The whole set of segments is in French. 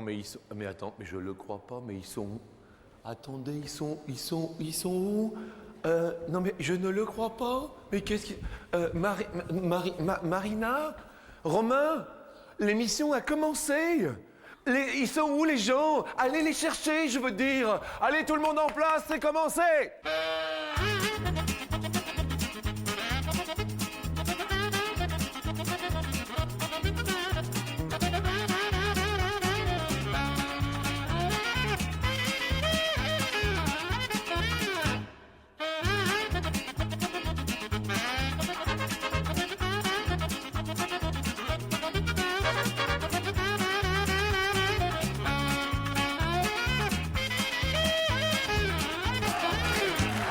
Non, mais ils sont... Mais attends, mais je le crois pas, mais ils sont où? Attendez, ils sont où? Non, mais je ne le crois pas. Mais qu'est-ce qui... Marina? Romain? L'émission a commencé. Ils sont où les gens? Allez les chercher, je veux dire. Allez tout le monde en place, c'est commencé.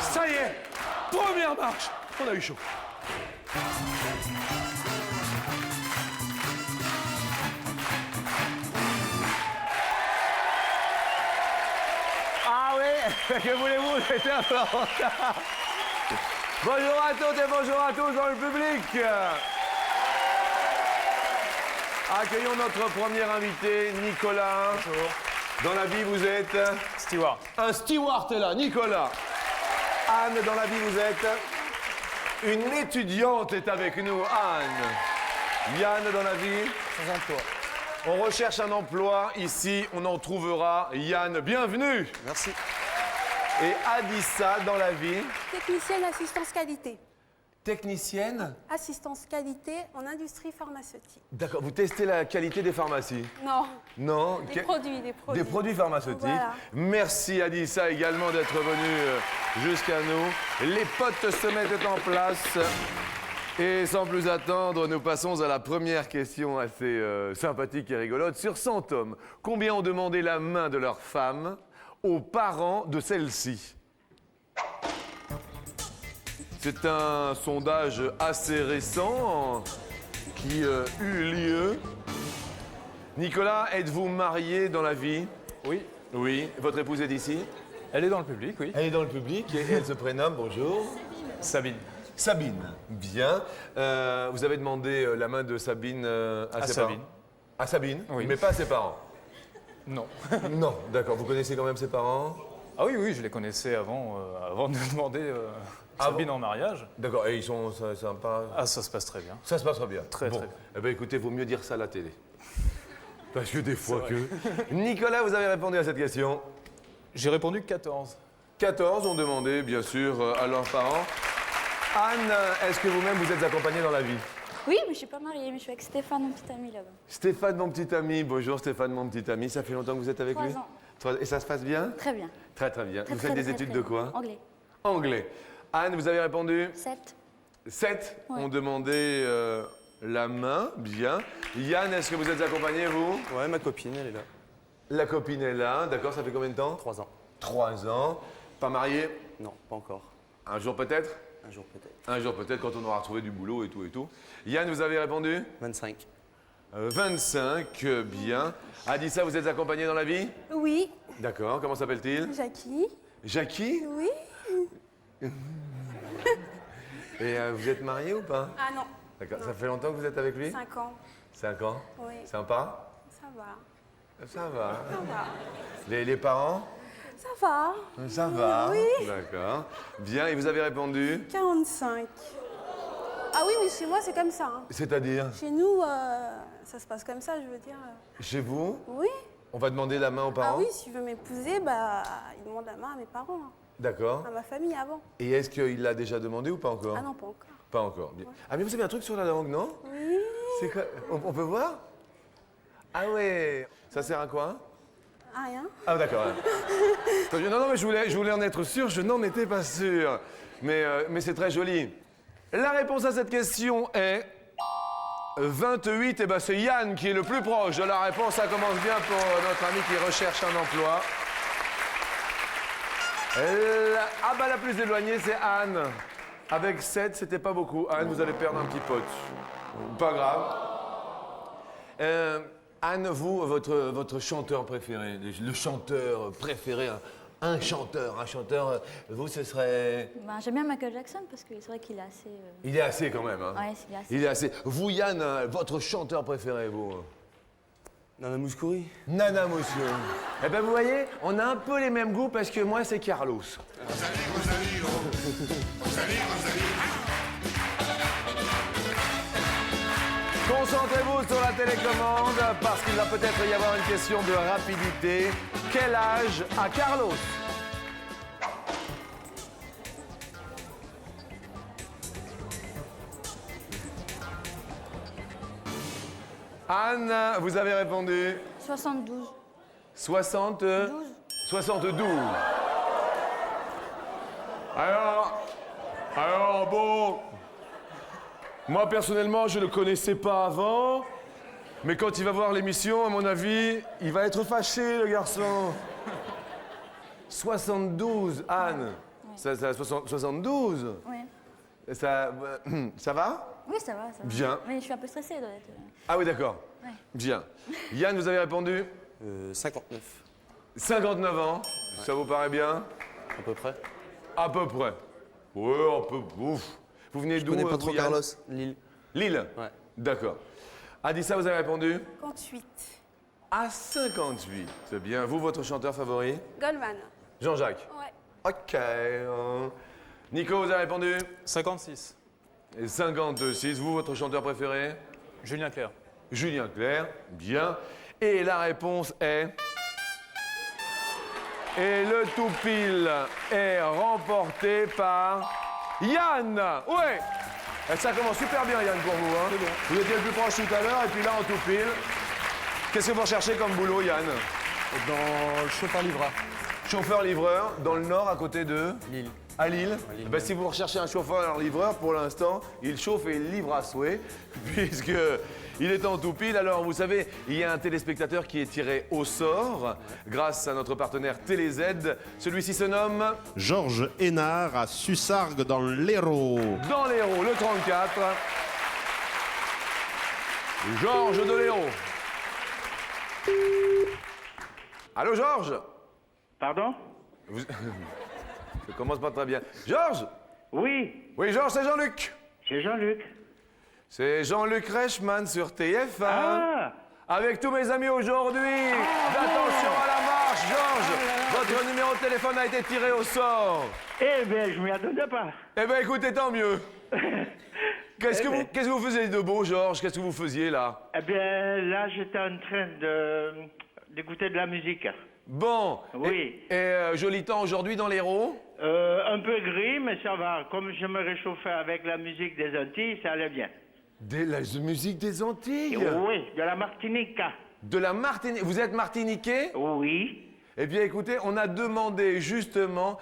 Ça y est, première marche. On a eu chaud. Ah oui, que voulez-vous, j'étais un peu en retard. Bonjour à toutes et bonjour à tous dans le public. Accueillons notre premier invité, Nicolas. Bonjour. Dans la vie, vous êtes... Stewart. Un steward est là, Nicolas. Anne, dans la vie, vous êtes... Une étudiante est avec nous, Anne. Yann, dans la vie... Sans emploi. On recherche un emploi. Ici, on en trouvera. Yann, bienvenue. Merci. Et Adissa, dans la vie... Technicienne assistance qualité. Technicienne. Assistance qualité en industrie pharmaceutique. D'accord, vous testez la qualité des pharmacies? Non, Non. des produits. Des produits pharmaceutiques. Voilà. Merci Adissa également d'être venu jusqu'à nous. Les potes se mettent en place. Et sans plus attendre, nous passons à la première question assez sympathique et rigolote. Sur 100 hommes, combien ont demandé la main de leur femme aux parents de celle-ci? C'est un sondage assez récent qui eut lieu. Nicolas, êtes-vous marié dans la vie? Oui. Oui. Votre épouse est ici? Elle est dans le public, oui. Elle est dans le public et elle se prénomme, bonjour. Sabine. Sabine. Bien. Vous avez demandé la main de Sabine à ses Sabine. parents? À Sabine? Oui. Mais pas à ses parents? Non. Non, d'accord. Vous connaissez quand même ses parents? Ah oui, oui, je les connaissais avant de demander Sabine en mariage. D'accord. Et ils sont sympas? Ah, ça se passe très bien. Ça se passe très bien. Très, bon. très bien. Eh bien, écoutez, vaut mieux dire ça à la télé. Parce que des fois que... Nicolas, vous avez répondu à cette question. J'ai répondu 14. 14 ont demandé, bien sûr, à leurs parents. Anne, est-ce que vous-même vous êtes accompagnée dans la vie? Oui, mais je suis pas mariée, mais je suis avec Stéphane, mon petit ami là-bas. Stéphane, mon petit ami. Bonjour Stéphane, mon petit ami. Ça fait longtemps que vous êtes avec 3 lui? ans. Et ça se passe bien? Très bien. Très, très bien. Très, vous très, faites des très, études très de bien. quoi? Anglais. Anglais. Anne, vous avez répondu? 7. 7 Ouais. ont demandé la main. Bien. Yann, est-ce que vous êtes accompagné, vous? Ouais, ma copine, elle est là. La copine est là. D'accord, ça fait combien de temps? 3 ans. 3 ans. Pas marié? Non, pas encore. Un jour peut-être? Un jour peut-être. Un jour peut-être, quand on aura retrouvé du boulot et tout et tout. Yann, vous avez répondu? 25. 25, bien. Adissa, vous êtes accompagné dans la vie? Oui, D'accord, comment s'appelle-t-il? Jackie. Jackie? Oui. Et vous êtes marié ou pas? Ah non, D'accord, ça fait longtemps que vous êtes avec lui? 5 ans. 5 ans? Oui. Sympa? Ça va. Ça va. Ça va. Les parents? Ça va. Ça va. Oui. D'accord. Bien, et vous avez répondu? 45. Ah oui, mais chez moi, c'est comme ça. Hein. C'est-à-dire? Chez nous, ça se passe comme ça, je veux dire. Chez vous? Oui. On va demander la main aux Ah parents? oui, si tu veux m'épouser, bah, il demande la main à mes parents, hein. D'accord. À ma famille avant. Et est-ce qu'il l'a déjà demandé ou pas encore? Ah non, pas encore. Pas encore. Bien. Ah, mais vous avez un truc sur la langue, non? Oui. C'est quoi? On peut voir? Ah ouais. Ça sert à quoi? Ah, rien. Ah d'accord. Ouais. Non, mais je voulais en être sûr, je n'en étais pas sûr. Mais c'est très joli. La réponse à cette question est 28. Et ben c'est Yann qui est le plus proche de la réponse. Ça commence bien pour notre ami qui recherche un emploi. La plus éloignée, c'est Anne. Avec 7, c'était pas beaucoup. Anne, vous allez perdre un petit pote. Pas grave. Anne, vous, votre chanteur préféré, le chanteur préféré, un chanteur, vous, ce serait... Ben, j'aime bien Michael Jackson parce que c'est vrai qu'il est assez. Il est assez quand même, hein. Ouais, il est assez. Il est assez. Vous, Yann, votre chanteur préféré, vous? Nana Mouskouri. Nana Mouskouri. Eh ben vous voyez, on a un peu les mêmes goûts parce que moi c'est Carlos. Concentrez-vous sur la télécommande parce qu'il va peut-être y avoir une question de rapidité. Quel âge a Carlos? Anne, vous avez répondu 72. 60... 12. 72. Alors bon, moi personnellement je ne le connaissais pas avant, mais quand il va voir l'émission, à mon avis, il va être fâché le garçon. 72, Anne. Ça, 72. Oui. Ça va? Oui, ça va, ça va. Bien. Mais je suis un peu stressée. Ah oui, d'accord. Ouais. Bien. Yann, vous avez répondu 59, 59 ans. Ça vous paraît bien? à peu près. À peu près. Oui, un peu. Ouf. Vous venez Je d'où? connais pas vous, trop Yann? Carlos. Lille. Lille? Ouais. D'accord. Adissa, vous avez répondu? 58. À 58. C'est bien. Vous, votre chanteur favori? Goldman. Jean-Jacques. Ouais. OK. Nico, vous avez répondu? 56. Et 56. Vous, votre chanteur préféré? Julien Clerc. Julien Clerc. Bien. Et la réponse est... Et le tout pile est remporté par Yann. Ouais. Et ça commence super bien, Yann, pour vous. Hein. Vous étiez le plus proche tout à l'heure, et puis là, en tout pile. Qu'est-ce que vous recherchez comme boulot, Yann? Dans le chauffeur-livreur. Chauffeur-livreur, dans le Nord, à côté de... Lille. À Lille. À Lille. Ben, si vous recherchez un chauffeur-livreur, pour l'instant, il chauffe et il livre à souhait, puisque il est en tout pile. Alors, vous savez, il y a un téléspectateur qui est tiré au sort grâce à notre partenaire TéléZ. Celui-ci se nomme Georges Hénard à Sussargues dans l'Hérault. dans l'Hérault, le 34. Georges de l'Hérault. Allô, Georges? Pardon? Ça commence pas très bien. Georges? Oui, Oui, Georges, c'est Jean-Luc. c'est Jean-Luc. C'est Jean-Luc Reichmann sur TF1. Ah! Avec tous mes amis aujourd'hui. Attention à la marche, Georges. Votre numéro de téléphone a été tiré au sort. Eh bien, je m'y attendais pas. Eh bien, écoutez, tant mieux. Qu'est-ce que vous faisiez de beau, Georges? Qu'est-ce que vous faisiez là? Eh bien, là, j'étais en train d'écouter de la musique. Bon. Oui. Et joli temps aujourd'hui dans l'Hérault? Un peu gris, mais ça va. Comme je me réchauffais avec la musique des Antilles, ça allait bien. De la musique des Antilles? Oui, de la Martinique. De la Martinique. Vous êtes martiniquais? Oui. Eh bien, écoutez, on a demandé justement,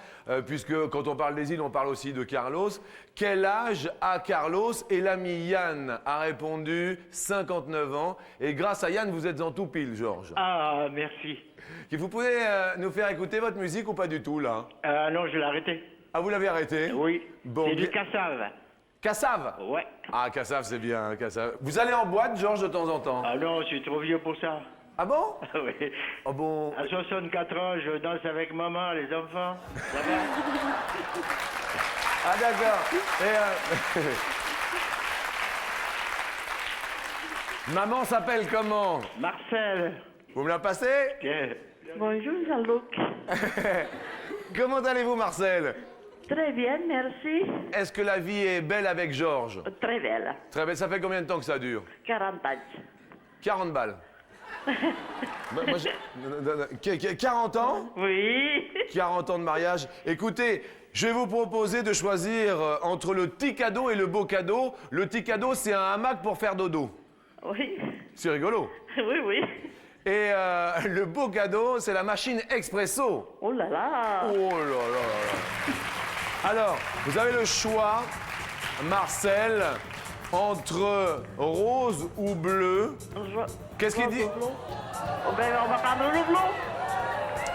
puisque quand on parle des îles, on parle aussi de Carlos, quel âge a Carlos? Et l'ami Yann a répondu 59 ans. Et grâce à Yann, vous êtes en tout pile, Georges. Ah, merci. Et vous pouvez nous faire écouter votre musique ou pas du tout, là? Non, je l'ai arrêté. Ah, vous l'avez arrêté? Oui. Bon, c'est du bien. cassave. Cassave? Ouais. Ah, Cassave, c'est bien, Cassave. Vous allez en boîte, Georges, de temps en temps? Ah non, je suis trop vieux pour ça. Ah bon? Oui. Ah bon? À 64 ans, je danse avec maman, les enfants. Ça va? Ah, d'accord. Et, Maman s'appelle comment? Marcel. Vous me la passez? Tiens. Bonjour Jean-Luc. Comment allez-vous, Marcel? Très bien, merci. Est-ce que la vie est belle avec Georges? Très belle. Très belle. Ça fait combien de temps que ça dure? 40 ans. 40 balles. Moi, 40 ans? Oui. 40 ans de mariage. Écoutez, je vais vous proposer de choisir entre le petit cadeau et le beau cadeau. Le petit cadeau, c'est un hamac pour faire dodo. Oui. C'est rigolo. Oui, oui. Et le beau cadeau, c'est la machine expresso. Oh là là. Oh là là là là. Alors, vous avez le choix, Marcel, entre rose ou bleu. Qu'est-ce qu'il dit? Oh ben, on va prendre le bleu.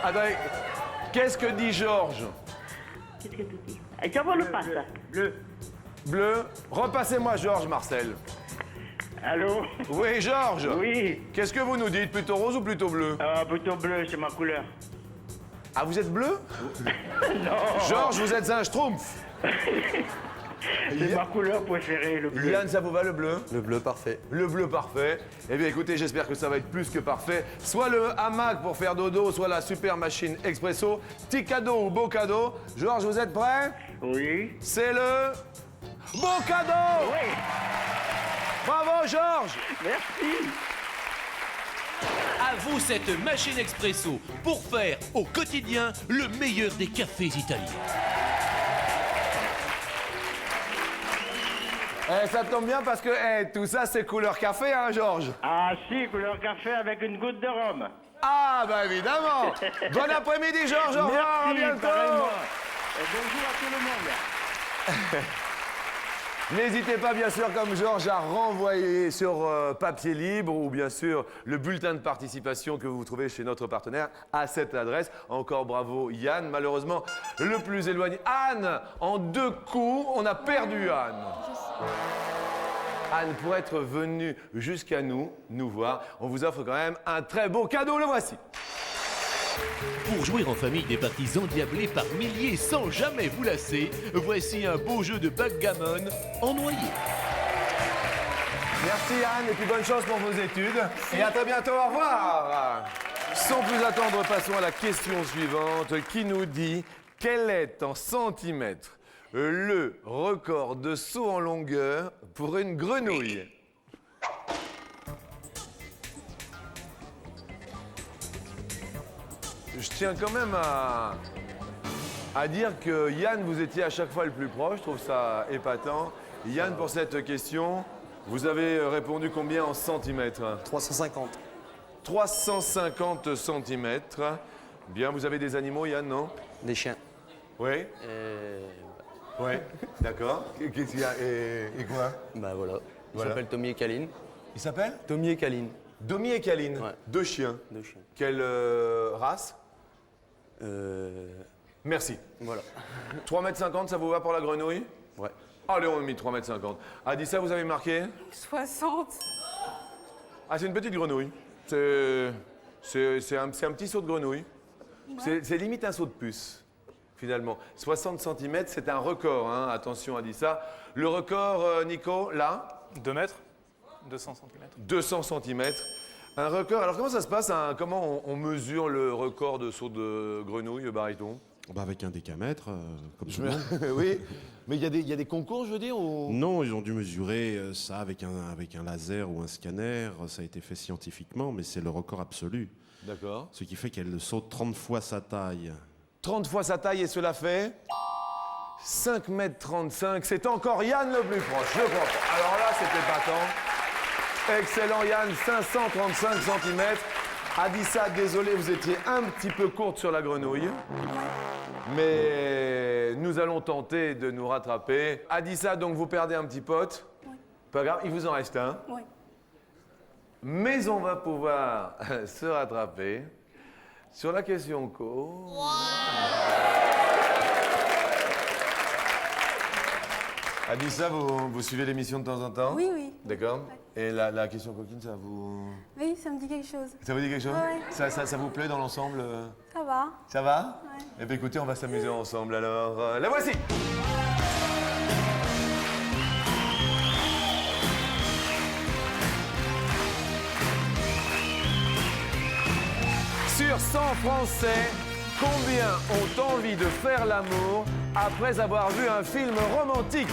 Attendez, qu'est-ce que dit Georges? Qu'est-ce que tu dis? Je vous le passe. Bleu. Bleu. Repassez-moi Georges, Marcel. Allô? Oui, Georges. Oui. Qu'est-ce que vous nous dites? Plutôt rose ou plutôt bleu? Plutôt bleu, c'est ma couleur. Ah, vous êtes bleu? Non. Georges, vous êtes un schtroumpf. C'est ma couleur préférée, le bleu. Yann, ça vous va le bleu? Le bleu, parfait. Le bleu parfait. Eh bien écoutez, j'espère que ça va être plus que parfait. Soit le hamac pour faire dodo, soit la super machine expresso. Petit cadeau ou beau cadeau. Georges, vous êtes prêts? Oui. C'est le beau cadeau! Oui. Bravo Georges! Merci. À vous cette machine expresso pour faire au quotidien le meilleur des cafés italiens. Ça tombe bien parce que tout ça c'est couleur café, hein Georges? Ah si, couleur café avec une goutte de rhum. Ah bah évidemment! Bon après-midi Georges, au revoir, à Merci, bientôt! pareillement. Et bonjour à tout le monde. N'hésitez pas, bien sûr, comme Georges, à renvoyer sur papier libre ou bien sûr le bulletin de participation que vous trouvez chez notre partenaire à cette adresse. Encore bravo Yann, malheureusement le plus éloigné. Anne, en 2 coups, on a perdu Anne. Anne, pour être venue jusqu'à nous voir, on vous offre quand même un très beau cadeau, le voici. Pour jouer en famille des parties endiablées par milliers sans jamais vous lasser, voici un beau jeu de backgammon en noyer. Merci Anne et puis bonne chance pour vos études. Et à très bientôt, au revoir. Sans plus attendre, passons à la question suivante qui nous dit quel est en centimètres le record de saut en longueur pour une grenouille? Je tiens quand même à dire que Yann, vous étiez à chaque fois le plus proche. Je trouve ça épatant. Yann, pour cette question, vous avez répondu combien en centimètres? 350. 350 centimètres. Bien, vous avez des animaux, Yann, non? Des chiens. Oui. Oui, d'accord. Qu'est-ce qu'il y a? Et quoi? Bah voilà. Ils Voilà. s'appellent Tommy et Kaline. Il s'appelle Tommy et Kaline. Domi et Kaline. Ouais. 2 chiens. 2 chiens. Quelle race? Merci. Voilà. 3,50 m, ça vous va pour la grenouille? Ouais. Allez, on a mis 3,50 m. Adissa, vous avez marqué? 60. Ah, c'est une petite grenouille. C'est un petit saut de grenouille. C'est limite un saut de puce, finalement. 60 cm, c'est un record, hein. Attention, Adissa. Le record, Nico, là? 2 mètres 200 cm. 200 cm. Un record. Alors, comment ça se passe, hein? Comment on mesure le record de saut de grenouille, baryton? Bah avec un décamètre, comme tout le monde. Oui, mais il y a des concours, je veux dire, ou... Non, ils ont dû mesurer ça avec un laser ou un scanner. Ça a été fait scientifiquement, mais c'est le record absolu. D'accord. Ce qui fait qu'elle saute 30 fois sa taille. 30 fois sa taille et cela fait 5,35 m. C'est encore Yann le plus proche, je crois pas. Alors là, c'était épatant. Excellent Yann, 535 cm. Adissa, désolé, vous étiez un petit peu courte sur la grenouille. Mais nous allons tenter de nous rattraper. Adissa, donc vous perdez un petit pote. Oui. Pas grave, il vous en reste un. Oui. Mais on va pouvoir se rattraper sur la question co. Adissa, vous suivez l'émission de temps en temps? Oui, oui. D'accord. Et la question coquine, ça vous... Oui, ça me dit quelque chose. Ça vous dit quelque chose? Ouais. Ça vous plaît dans l'ensemble? Ça va. Ça va? Ouais. Eh bien écoutez, on va s'amuser ensemble alors. La voici! Sur 100 Français, combien ont envie de faire l'amour après avoir vu un film romantique?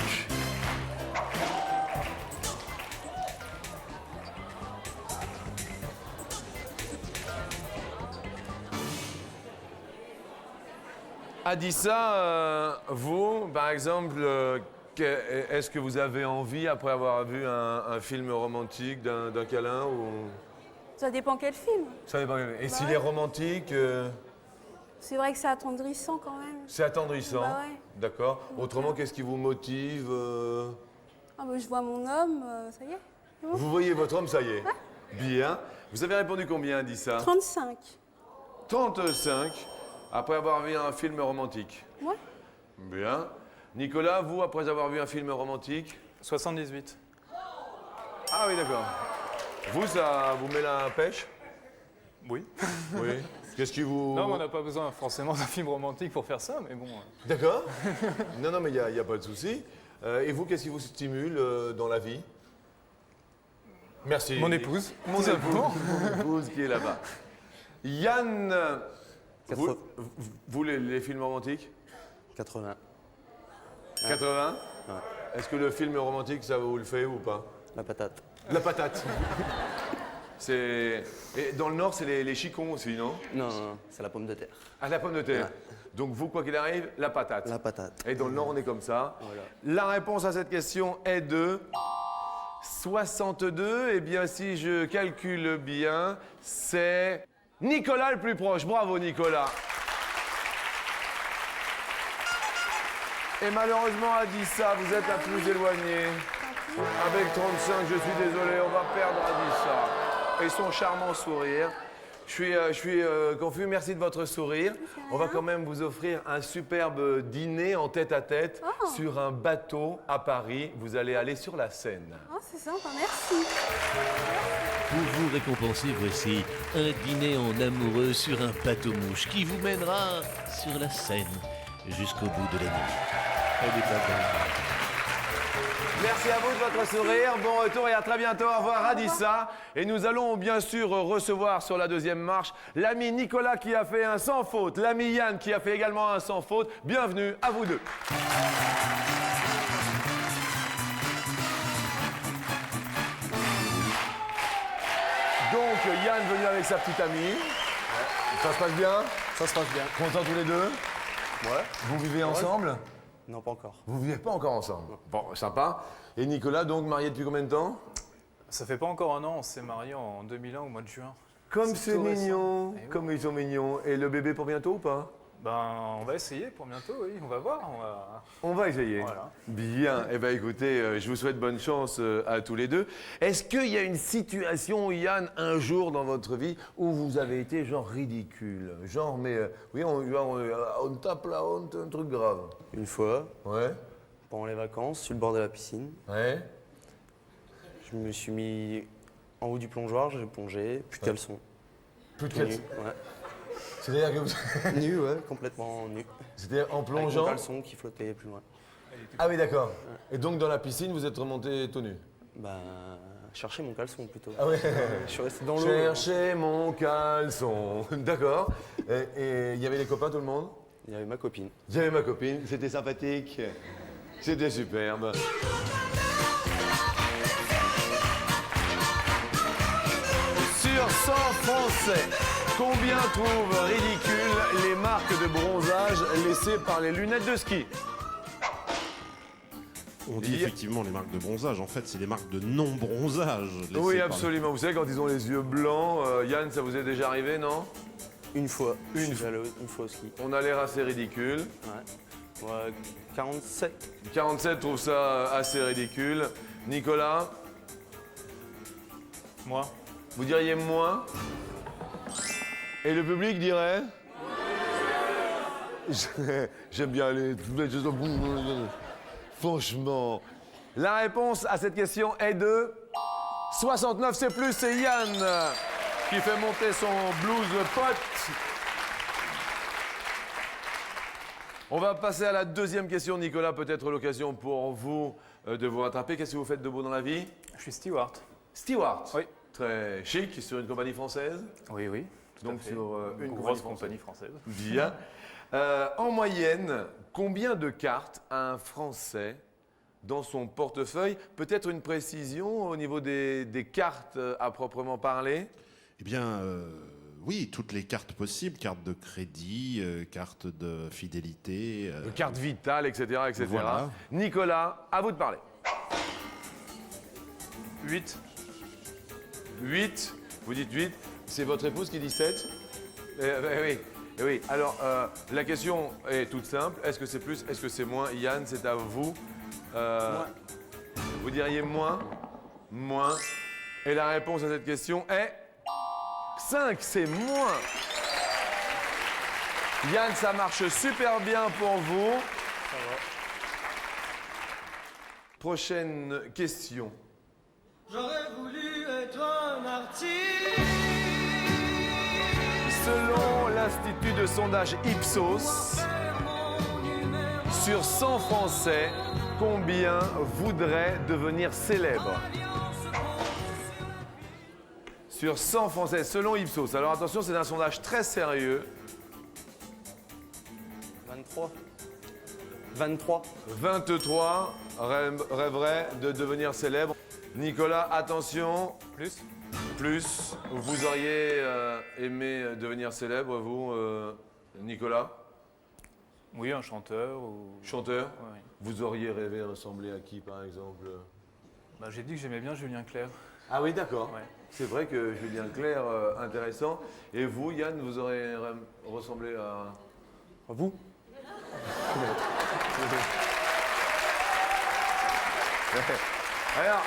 Adissa, vous, par exemple, est-ce que vous avez envie, après avoir vu un film romantique, d'un câlin ou... Ça dépend quel film. Ça dépend. Et s'il ouais. est romantique, C'est vrai que c'est attendrissant quand même. c'est attendrissant. Bah ouais. D'accord. Autrement, qu'est-ce qui vous motive Ah bah, je vois mon homme, ça y est. Vous voyez votre homme, ça y est. Bien. Vous avez répondu combien, Adissa? 35. 35, après avoir vu un film romantique. Ouais. Bien. Nicolas, vous, après avoir vu un film romantique? 78. Ah oui, d'accord. Vous, ça vous met la pêche? Oui. Oui. Qu'est-ce qui vous... Non, mais on n'a pas besoin forcément d'un film romantique pour faire ça, mais bon. D'accord. Non, mais il n'y a pas de souci. Et vous, qu'est-ce qui vous stimule dans la vie? Merci. Mon épouse. Mon épouse qui est là-bas. Yann, vous les films romantiques? 80. 80? Ouais. Est-ce que le film romantique, ça vous le fait ou pas? La patate. La patate. Et dans le Nord, c'est les chicons aussi, non? Non, c'est la pomme de terre. Ah, la pomme de terre. Ouais. Donc vous, quoi qu'il arrive, la patate. La patate. Et dans le Nord, on est comme ça. Voilà. La réponse à cette question est de 62. Eh bien, si je calcule bien, c'est Nicolas le plus proche. Bravo, Nicolas. Et malheureusement, Adissa, vous êtes la plus éloignée. Avec 35, je suis désolé, on va perdre Adissa. Et son charmant sourire. Je suis confus, merci de votre sourire. On va quand même vous offrir un superbe dîner en tête-à-tête sur un bateau à Paris. Vous allez aller sur la Seine. Oh, c'est sympa, merci. Pour vous récompenser, voici un dîner en amoureux sur un bateau-mouche qui vous mènera sur la Seine jusqu'au bout de la nuit. Merci à vous de votre sourire. Bon retour et à très bientôt. Au revoir, Adissa. Et nous allons bien sûr recevoir sur la deuxième marche l'ami Nicolas qui a fait un sans faute, l'ami Yann qui a fait également un sans faute. Bienvenue à vous deux. Donc Yann venu avec sa petite amie. Ça se passe bien? Ça se passe bien. Contents tous les deux? Ouais. Vous vivez ensemble? Non, pas encore. Vous vivez pas encore ensemble? Bon, sympa. Et Nicolas, donc marié depuis combien de temps? Ça fait pas encore un an, on s'est mariés en 2001 au mois de juin. Comme c'est tout récent. mignon, Eh oui. comme ils sont mignons. Et le bébé pour bientôt ou pas? Ben, on va essayer pour bientôt, oui, on va voir. On va essayer. Voilà. Bien. Eh bien, écoutez, je vous souhaite bonne chance à tous les deux. Est-ce qu'il y a une situation, Yann, un jour dans votre vie où vous avez été genre ridicule? Genre, mais oui, on tape la honte, un truc grave. Une fois, Ouais. pendant les vacances, sur le bord de la piscine, Ouais. je me suis mis en haut du plongeoir, j'ai plongé, plus de caleçon. Plus de Nu. caleçon. Ouais. C'est-à-dire que vous... Nu, ouais, complètement nu. C'était en Avec mon plongeant? caleçon qui flottait plus loin. Ah oui, d'accord. Et donc, dans la piscine, vous êtes remonté tout nu? Ben, chercher mon caleçon plutôt. Ah ouais. Je suis resté dans l'eau. Chercher mon caleçon. D'accord. Et il y avait les copains, tout le monde? Il y avait ma copine. J'avais ma copine, c'était sympathique. C'était superbe. Sur 100 Français, combien trouvent ridicules les marques de bronzage laissées par les lunettes de ski? On dit effectivement les marques de bronzage. En fait, c'est les marques de non-bronzage. laissées Oui, par- absolument. Vous savez, quand ils ont les yeux blancs, Yann, ça vous est déjà arrivé, non? Une fois. Une Je suis fois. allé une fois au ski. On a l'air assez ridicule. Ouais. Ouais, 47. 47 trouve ça assez ridicule. Nicolas, Moi, vous diriez moins? Et le public dirait? J'aime bien les... Franchement. La réponse à cette question est de 69, c'est plus, c'est Yann qui fait monter son blues pote. On va passer à la deuxième question, Nicolas. Peut-être l'occasion pour vous de vous rattraper. Qu'est-ce que vous faites de beau dans la vie? je suis steward. Steward. Oui. Très chic, sur une compagnie française. Oui, oui. tout à Donc fait. sur une grosse compagnie compagnie française. Bien. En moyenne, combien de cartes a un Français dans son portefeuille? Peut-être une précision au niveau des cartes à proprement parler? Eh bien, oui, toutes les cartes possibles, carte de crédit, carte de fidélité. Carte vitale, etc., etc. Voilà. Nicolas, à vous de parler. 8. 8. Vous dites 8. C'est votre épouse qui dit 7? Oui. Oui. Alors, la question est toute simple. Est-ce que c'est plus? Est-ce que c'est moins? Yann, c'est à vous. Vous diriez moins? Moins. Et la réponse à cette question est 5, c'est moins. Yann, ça marche super bien pour vous. Prochaine question. J'aurais voulu être un artiste. Selon l'Institut de sondage Ipsos, sur 100 Français, combien voudraient devenir célèbres? Sur 100 Français, selon Ipsos. Alors attention, c'est un sondage très sérieux. 23. 23. 23 rêveraient de devenir célèbres. Nicolas, attention. Plus. Plus. Vous auriez aimé devenir célèbre, vous, Nicolas? Oui, un chanteur ou... Chanteur? Ouais. Vous auriez rêvé ressembler à qui, par exemple? Bah, j'ai dit que j'aimais bien Julien Clerc. Ah oui, d'accord. Ouais. C'est vrai que Julien Clerc, intéressant. Et vous, Yann, vous aurez ressemblé à... Vous? Alors,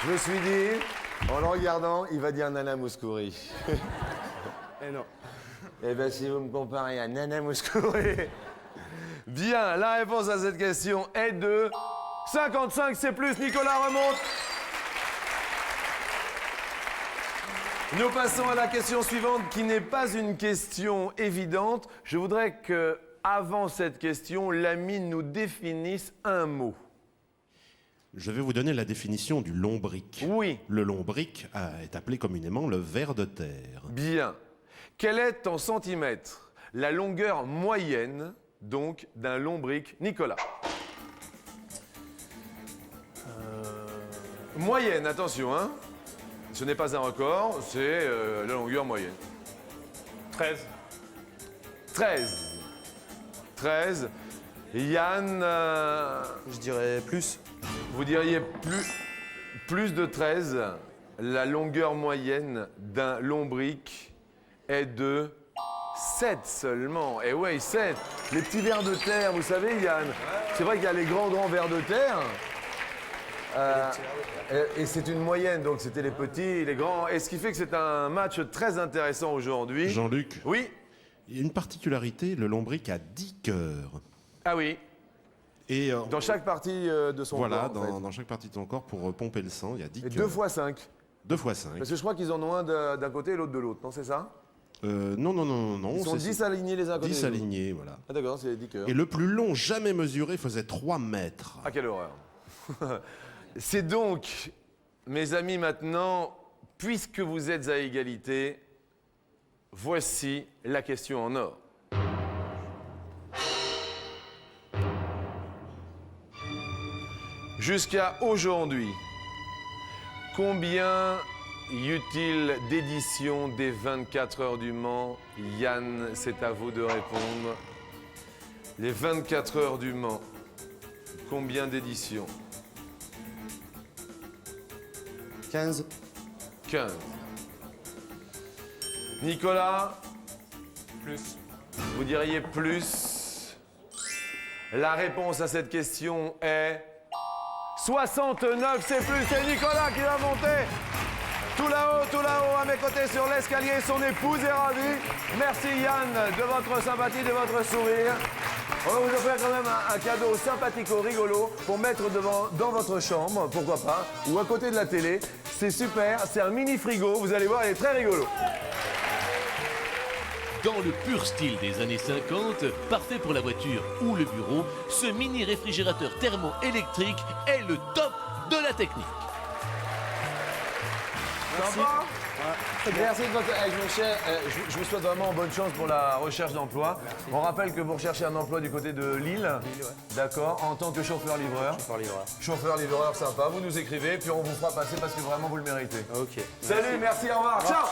je me suis dit, en le regardant, il va dire Nana Mouskouri. Eh non. Eh bien, si vous me comparez à Nana Mouskouri... Bien, la réponse à cette question est de 55, c'est plus. Nicolas remonte. Nous passons à la question suivante, qui n'est pas une question évidente. Je voudrais que, avant cette question, l'ami nous définisse un mot. Je vais vous donner la définition du lombric. Oui. Le lombric est appelé communément le ver de terre. Bien. Quelle est en centimètres la longueur moyenne, donc, d'un lombric? Nicolas. Moyenne, attention, hein. Ce n'est pas un record, c'est la longueur moyenne. 13. 13. 13. Yann, Je dirais plus. vous diriez plus de 13. La longueur moyenne d'un lombric est de 7 seulement. Et ouais, 7. Les petits vers de terre, vous savez, Yann. C'est vrai qu'il y a les grands vers de terre. Et c'est une moyenne, donc c'était les petits, les grands. Et ce qui fait que c'est un match très intéressant aujourd'hui. Jean-Luc, Oui. il y a une particularité, le lombric a 10 cœurs. Ah oui. Et Dans chaque partie de son voilà, corps. en fait. dans chaque partie de son corps, pour pomper le sang, il y a 10 Et cœurs. 2 fois 5. 2 fois 5. Parce que je crois qu'ils en ont un d'un côté et l'autre de l'autre, non, c'est ça? Non. Ils sont c'est 10 alignés les uns à côté 10 des autres. alignés, voilà. Ah d'accord, c'est 10 cœurs. Et le plus long jamais mesuré faisait 3 mètres. Ah, quelle horreur. C'est donc, mes amis, maintenant, puisque vous êtes à égalité, voici la question en or. Jusqu'à aujourd'hui, combien y eut-il d'éditions des 24 heures du Mans? Yann, c'est à vous de répondre. Les 24 heures du Mans, combien d'éditions? 15. 15. Nicolas, Plus. vous diriez plus. La réponse à cette question est 69, c'est plus. C'est Nicolas qui va monter. Tout là-haut, à mes côtés sur l'escalier, son épouse est ravie. Merci Yann de votre sympathie, de votre sourire. On va vous offrir quand même un cadeau sympathico, rigolo, pour mettre dans votre chambre, pourquoi pas, ou à côté de la télé. C'est super, c'est un mini frigo, vous allez voir, il est très rigolo. Dans le pur style des années 50, parfait pour la voiture ou le bureau, ce mini réfrigérateur thermo-électrique est le top de la technique. Sympa. Merci de votre aide, mon cher. Je vous souhaite vraiment bonne chance pour la recherche d'emploi. On rappelle que vous recherchez un emploi du côté de Lille. Ouais. D'accord, en tant que chauffeur-livreur. Chauffeur-livreur. Chauffeur-livreur, sympa. Vous nous écrivez, puis on vous fera passer parce que vraiment vous le méritez. Ok. Salut, merci, au revoir. Ciao.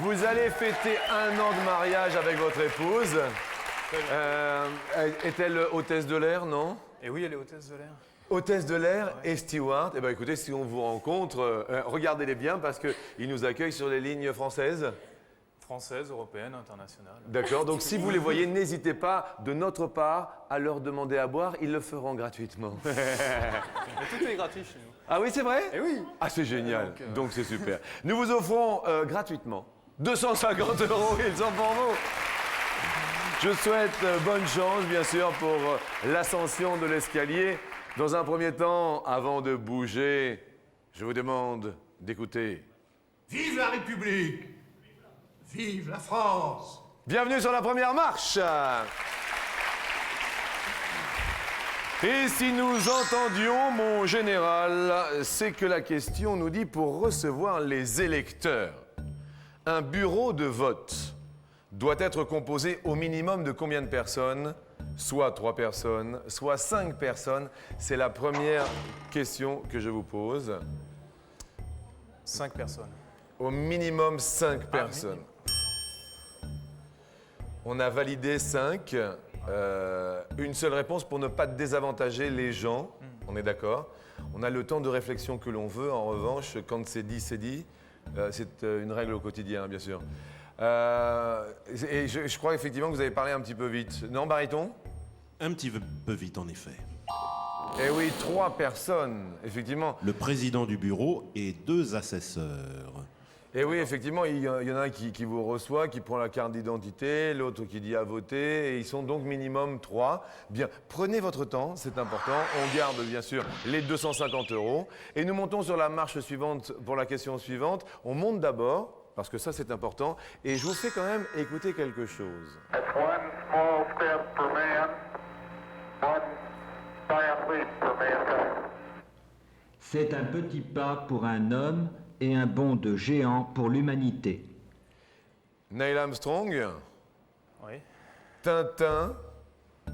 Vous allez fêter 1 an de mariage avec votre épouse. Est-elle hôtesse de l'air, non? Et oui, elle est hôtesse de l'air. Hôtesse de l'air et steward. Eh bien, écoutez, si on vous rencontre, regardez-les bien parce qu'ils nous accueillent sur les lignes françaises. Française, européenne, internationale. D'accord, donc si vous les voyez, n'hésitez pas, de notre part, à leur demander à boire. Ils le feront gratuitement. Mais tout est gratuit chez nous. Ah oui, c'est vrai? Eh oui. Ah, c'est génial. Donc, Donc c'est super. Nous vous offrons gratuitement 250 €. Ils sont pour vous. Je souhaite bonne chance, bien sûr, pour l'ascension de l'escalier. Dans un premier temps, avant de bouger, je vous demande d'écouter. Vive la République! Vive la France! Bienvenue sur la première marche. Et si nous entendions, mon général, c'est que la question nous dit pour recevoir les électeurs, un bureau de vote doit être composé au minimum de combien de personnes? Soit 3 personnes, soit 5 personnes. C'est la première question que je vous pose. 5 personnes. Au minimum 5 personnes. On a validé 5. Une seule réponse pour ne pas désavantager les gens. On est d'accord? On a le temps de réflexion que l'on veut. En revanche, quand c'est dit, c'est dit. C'est une règle au quotidien, bien sûr. Et je crois effectivement que vous avez parlé un petit peu vite. Non, baryton? Un petit peu vite, en effet. Eh oui, 3 personnes, effectivement. Le président du bureau et 2 assesseurs. Et oui, effectivement, il y en a un qui vous reçoit, qui prend la carte d'identité, l'autre qui dit à voter, et ils sont donc minimum 3. Bien, prenez votre temps, c'est important. On garde bien sûr les 250 €. Et nous montons sur la marche suivante pour la question suivante. On monte d'abord, parce que ça c'est important, et je vous fais quand même écouter quelque chose. C'est un petit pas pour un homme et un bond de géant pour l'humanité. Neil Armstrong, Oui. Tintin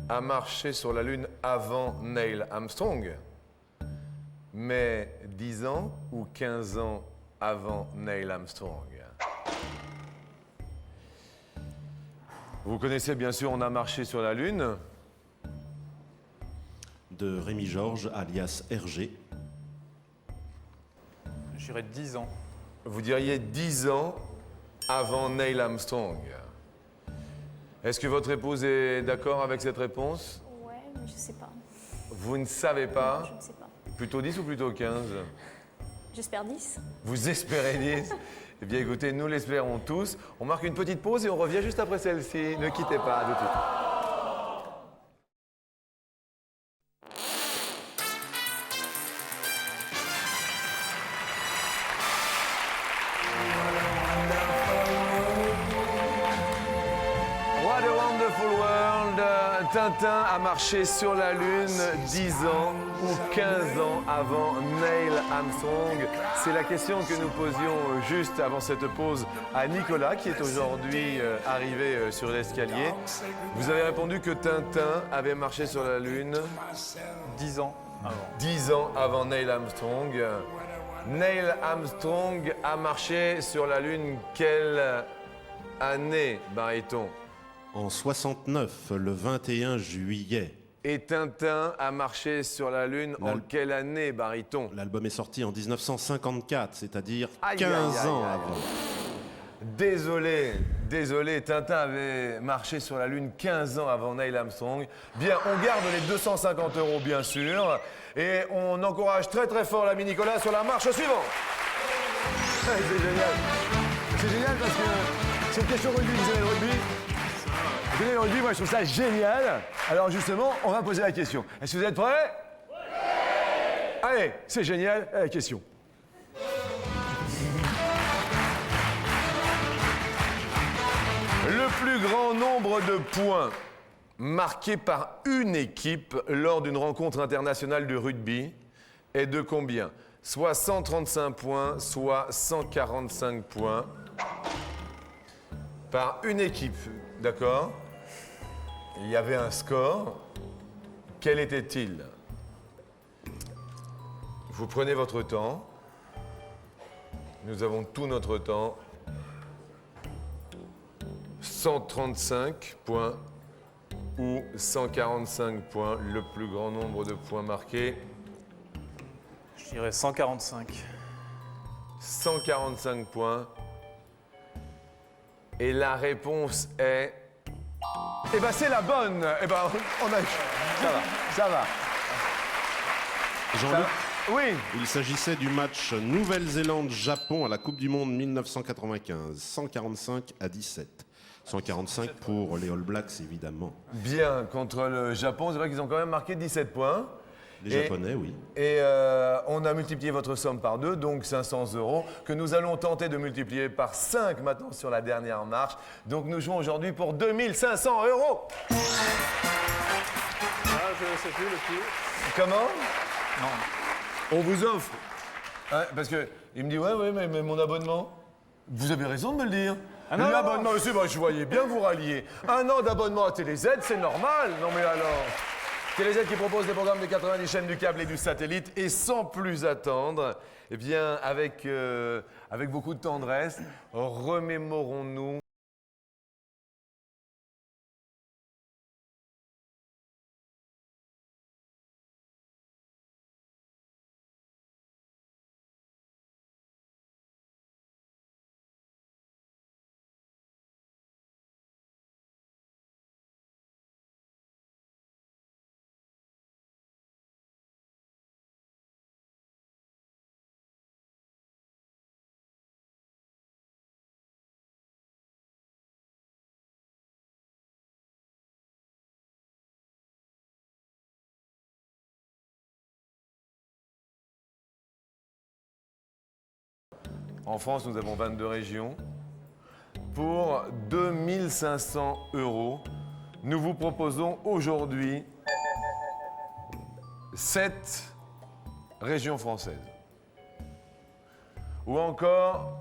a marché sur la Lune avant Neil Armstrong, mais 10 ans ou 15 ans avant Neil Armstrong. Vous connaissez bien sûr On a marché sur la Lune. De Rémi Georges, alias Hergé. Je dirais 10 ans. Vous diriez 10 ans avant Neil Armstrong. Est-ce que votre épouse est d'accord avec cette réponse? Ouais, mais je sais pas. Vous ne savez pas? Je ne sais pas. Plutôt 10 ou plutôt 15? J'espère 10. Vous espérez 10? Eh bien écoutez, nous l'espérons tous. On marque une petite pause et on revient juste après celle-ci. Ne quittez pas, à tout de suite. What a wonderful world. Tintin a marché sur la Lune 10 ans ou 15 ans avant Neil Armstrong. C'est la question que nous posions juste avant cette pause à Nicolas, qui est aujourd'hui arrivé sur l'escalier. Vous avez répondu que Tintin avait marché sur la Lune 10 ans avant. 10 ans avant Neil Armstrong. Neil Armstrong a marché sur la Lune quelle année, baryton? En 69, le 21 juillet. Et Tintin a marché sur la Lune en quelle année, baryton? L'album est sorti en 1954, c'est-à-dire Aïe, 15 aïe, ans aïe, aïe. avant. Désolé, Tintin avait marché sur la Lune 15 ans avant Neil Armstrong. Bien, on garde les 250 € bien sûr, et on encourage très très fort l'ami Nicolas sur la marche suivante. C'est génial. C'est génial parce que c'est une question rugby, vous savez le rugby? Vous connaissez le rugby, moi je trouve ça génial. Alors justement, on va poser la question. Est-ce que vous êtes prêts? Oui. Allez, c'est génial, la question. Le plus grand nombre de points marqués par une équipe lors d'une rencontre internationale de rugby est de combien? Soit 135 points, soit 145 points par une équipe, d'accord? Il y avait un score. Quel était-il? Vous prenez votre temps. Nous avons tout notre temps. 135 points ou 145 points, le plus grand nombre de points marqués. Je dirais 145. 145 points. Et la réponse est... Eh ben c'est la bonne. Eh ben on a... Ça va. Jean-Luc, oui. Il s'agissait du match Nouvelle-Zélande-Japon à la Coupe du Monde 1995, 145 à 17. 145 pour les All Blacks, évidemment. Bien, contre le Japon, c'est vrai qu'ils ont quand même marqué 17 points. Les Japonais, oui. Et on a multiplié votre somme par 2, donc 500 €, que nous allons tenter de multiplier par 5 maintenant sur la dernière marche. Donc nous jouons aujourd'hui pour 2500 €. Ah, je sais plus le prix. Comment? Non. On vous offre. Hein, parce qu'il me dit, ouais, mais mon abonnement. Vous avez raison de me le dire. Ah non, L'abonnement aussi, bah, je voyais bien vous rallier. 1 an d'abonnement à TéléZ, c'est normal. Non mais alors. TéléZ qui propose des programmes de 90 chaînes du câble et du satellite. Et sans plus attendre, eh bien, avec beaucoup de tendresse, remémorons-nous. En France, nous avons 22 régions. Pour 2500 €, nous vous proposons aujourd'hui 7 régions françaises. Ou encore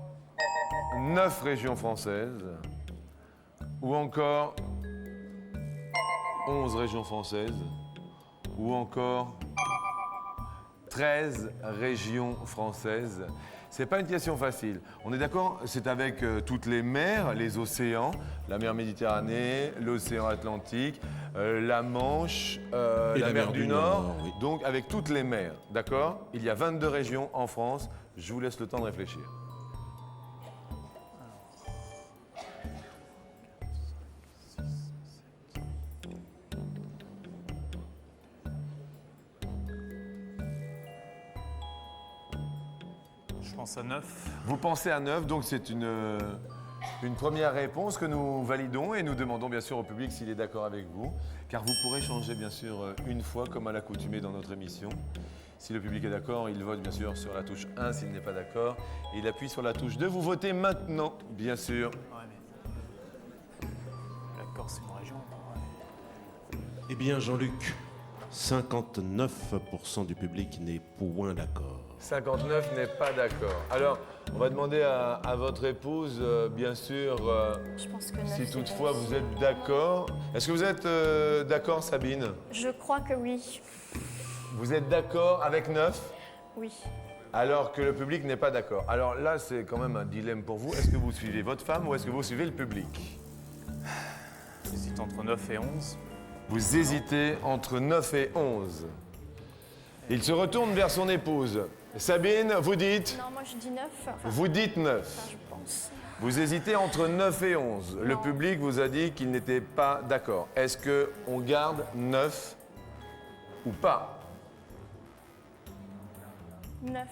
9 régions françaises. Ou encore 11 régions françaises. Ou encore 13 régions françaises. C'est pas une question facile. On est d'accord, c'est avec toutes les mers, les océans, la mer Méditerranée, l'océan Atlantique, la Manche, la mer du Nord. Oui. Donc avec toutes les mers, d'accord? Il y a 22 régions en France. Je vous laisse le temps de réfléchir. Je pense à 9. Vous pensez à 9, donc c'est une première réponse que nous validons et nous demandons bien sûr au public s'il est d'accord avec vous, car vous pourrez changer bien sûr une fois comme à l'accoutumée dans notre émission. Si le public est d'accord, il vote bien sûr sur la touche 1, s'il n'est pas d'accord, il appuie sur la touche 2. Vous votez maintenant, bien sûr. Ouais, mais... La Corse, c'est une région. Ouais. Eh bien, Jean-Luc, 59% du public n'est point d'accord. 59 n'est pas d'accord. Alors, on va demander à votre épouse, bien sûr, Je pense que 9, si c'est toutefois bon. vous êtes d'accord. Est-ce que vous êtes d'accord, Sabine? Je crois que oui. Vous êtes d'accord avec 9? Oui. Alors que le public n'est pas d'accord. Alors là, c'est quand même un dilemme pour vous. Est-ce que vous suivez votre femme ou est-ce que vous suivez le public? J'hésite entre 9 et 11. Vous hésitez entre 9 et 11. Il se retourne vers son épouse. Sabine, vous dites? Non, moi je dis 9. Enfin, Vous dites 9. je pense. Vous hésitez entre 9 et 11. Le Non. public vous a dit qu'il n'était pas d'accord. Est-ce qu'on garde 9 ou pas? 9.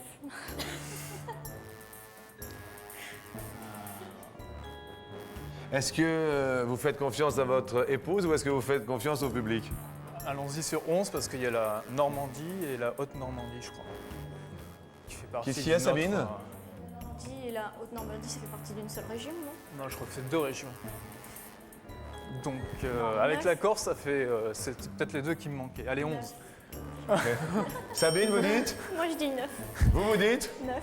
Est-ce que vous faites confiance à votre épouse ou est-ce que vous faites confiance au public? Allons-y sur 11 parce qu'il y a la Normandie et la Haute-Normandie, je crois. Qui fait partie Qu'est-ce qu'il y a, d'une autre, Sabine? Normandie et la Haute-Normandie, ça fait partie d'une seule région, non? Non, je crois que c'est 2 régions. Donc, Non, avec 9. la Corse, ça fait. C'est peut-être les 2 qui me manquaient. Allez, 11. Sabine, vous dites? Moi je dis 9. Vous dites? 9.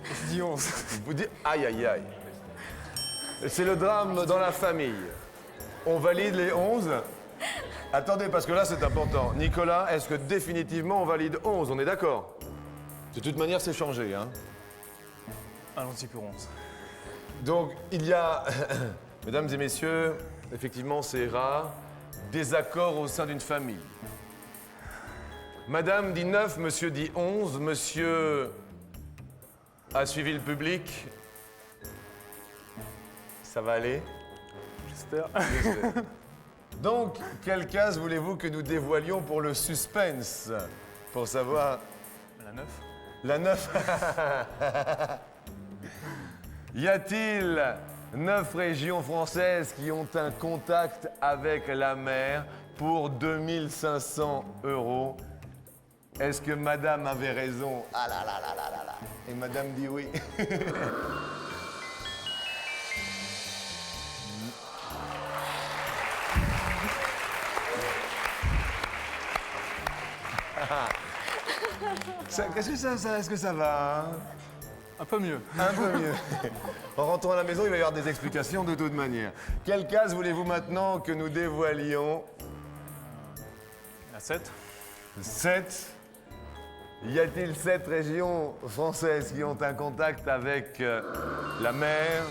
Je dis 11. Vous dites? Aïe, aïe, aïe. C'est le drame dans la famille. On valide les 11? Attendez, parce que là, c'est important. Nicolas, est-ce que définitivement on valide 11? On est d'accord? De toute manière, c'est changé, hein? Allons-y pour 11. Donc, il y a, mesdames et messieurs, effectivement, c'est rare, désaccord au sein d'une famille. Madame dit 9, monsieur dit 11, monsieur a suivi le public. Ça va aller? J'espère. Donc, quelle case voulez-vous que nous dévoilions pour le suspense? Pour savoir... La 9. La 9. Y a-t-il 9 régions françaises qui ont un contact avec la mer pour 2500 €? Est-ce que madame avait raison? Ah là là là là là là. Et madame dit oui. Est-ce que ça va, hein? Un peu mieux. Un peu mieux. En rentrant à la maison, il va y avoir des explications de toute manière. Quelle case voulez-vous maintenant que nous dévoilions? La 7. 7. Y a-t-il 7 régions françaises qui ont un contact avec la mer?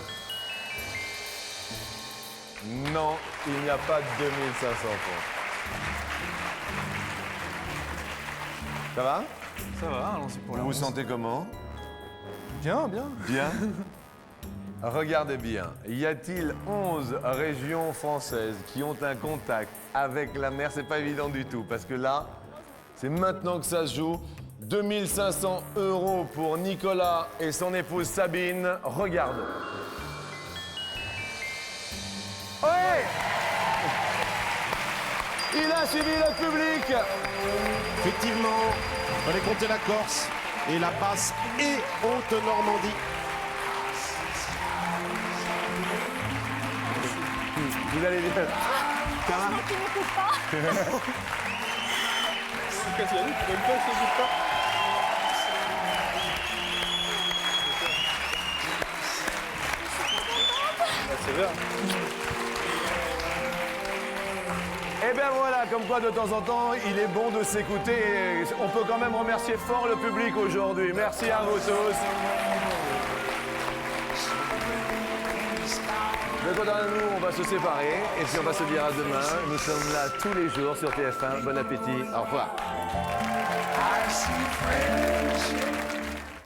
Non, il n'y a pas de 2500 francs. Ça va? Ça va, allons-y pour la Vous vous 11. sentez comment? Bien, bien. Bien. Regardez bien. Y a-t-il 11 régions françaises qui ont un contact avec la mer? C'est pas évident du tout, parce que là, c'est maintenant que ça se joue. 2500 € pour Nicolas et son épouse Sabine. Regarde. Ouais! Il a suivi le public. Effectivement, il fallait compter la Corse et la Basse et Haute-Normandie. Vous allez bien. Ça va? C'est bien. Eh bien voilà, comme quoi de temps en temps, il est bon de s'écouter. Et on peut quand même remercier fort le public aujourd'hui. Merci à vous tous. De quant à nous, on va se séparer et puis on va se dire à demain. Nous sommes là tous les jours sur TF1. Bon appétit. Au revoir.